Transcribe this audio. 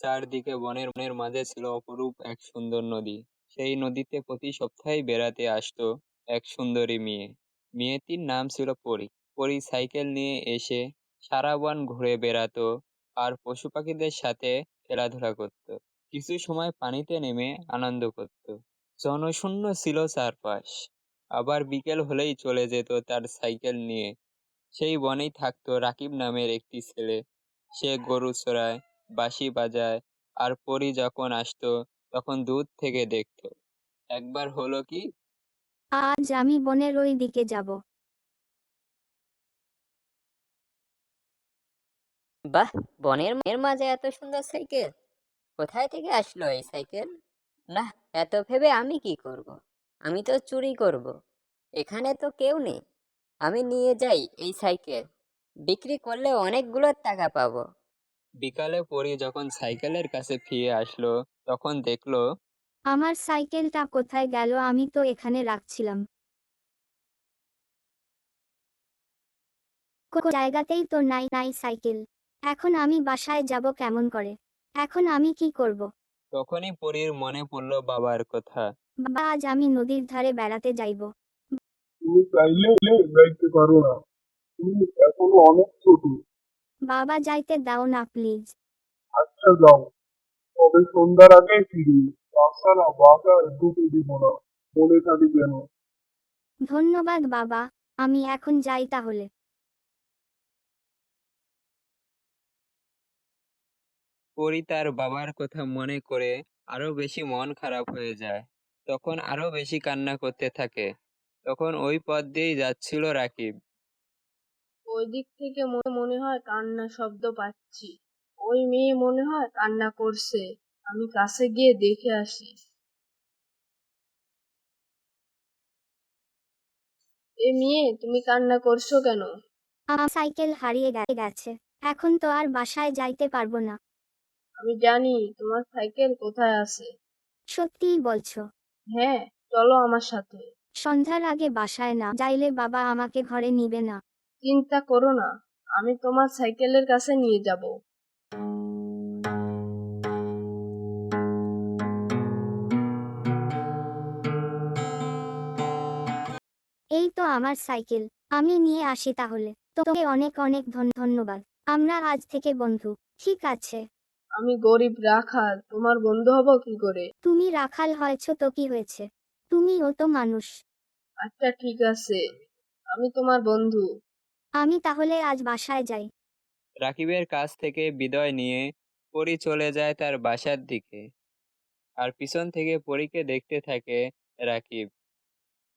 চারদিকে বনের মাঝে ছিল অপরূপ এক সুন্দর নদী। সেই নদীতে প্রতি সপ্তাহে বেড়াতে আসতো এক সুন্দরী মেয়ে। মেয়েটির নাম ছিল পরী। পরী সাইকেল নিয়ে এসে সারা বন ঘুরে বেড়াতো আর পশু পাখিদের সাথে খেলাধুলা করত। কিছু সময় পানিতে নেমে আনন্দ করত। জনশূন্য ছিল চারপাশ। আবার বিকেল হলেই চলে যেত তার সাইকেল নিয়ে। সেই বনেই থাকতো রাকিব নামের একটি ছেলে। সে গরু চড়ায়, বাঁশি বাজায়, আর পরী যখন আসতো তখন দূর থেকে দেখতো। একবার হলো কি, আজ আমি বনের ওই দিকে যাব। বাহ! বনের মাঝে এত সুন্দর সাইকেল! কোথায় থেকে আসলো এই সাইকেল? না, এত ভেবে আমি কি করব? আমি তো চুরি করব। এখানে তো কেউ নেই। আমি নিয়ে যাই এই সাইকেল। বিক্রি করলে অনেকগুলো টাকা পাবো। বিকালে পরী যখন সাইকেলের কাছে ফিরে আসলো তখন দেখলো আমার সাইকেলটা কোথায় গেল? আমি তো এখানে রাখছিলাম। জায়গাতেই তো নাই নাই সাইকেল। এখন আমি বাসায় যাব কেমন করে? এখন আমি কি করব? তখনই পরীর মনে পড়লো বাবার কথা। বাবা, আজ আমি নদীর ধারে বেড়াতে যাইব। তুমি চাইলে যাইতে পারো না, তুমি এখনো অনেক ছোট। বাবা, যাইতে দাও না প্লিজ। আচ্ছা যাও, তবে সন্ধ্যার আগে ফিরি। তাছাড়া বাজার ঢুকে দিব না, বলে থাকি যেন। ধন্যবাদ বাবা, আমি এখন যাই তাহলে। পরী তার বাবার কথা মনে করে আরো বেশি মন খারাপ হয়ে যায়। তখন আরো বেশি কান্না করতে থাকে। তখন ওই পথ দিয়েই যাচ্ছিল রাকিব। ওই দিক থেকে মনে হয় কান্না শব্দ পাচ্ছি। ওই মেয়ে মনে হয় কান্না করছে। আমি কাছে গিয়ে দেখে আসি। এ মেয়ে, তুমি কান্না করছো কেন? আমার সাইকেল হারিয়ে গেছে। এখন তো আর বাসায় যাইতে পারবো না। আমি জানি তোমার সাইকেল কোথায় আছে। সত্যিই বলছো? হ্যাঁ, চলো আমার সাথে। সন্ধ্যার আগে বাসায় না যাইলে বাবা আমাকে ঘরে নিবে না। চিন্তা করো না, আমি তোমার সাইকেলের কাছে নিয়ে যাব। এই তো আমার সাইকেল, আমি নিয়ে আসি তাহলে। তোকে অনেক অনেক ধন্যবাদ। আমরা আজ থেকে বন্ধু, ঠিক আছে? আমি গরিব রাখাল, তোমার বন্ধু হব কি করে? তুমি রাখাল হয়েছো তো কি হয়েছে? তুমিও তো মানুষ। আচ্ছা ঠিক আছে, আমি তোমার বন্ধু। আমি তাহলে আজ বাসায় যাই। রাকিবের কাছ থেকে বিদায় নিয়ে পরী চলে যায় তার বাসার দিকে। আর পিছন থেকে পরীকে দেখতে থাকে রাকিব।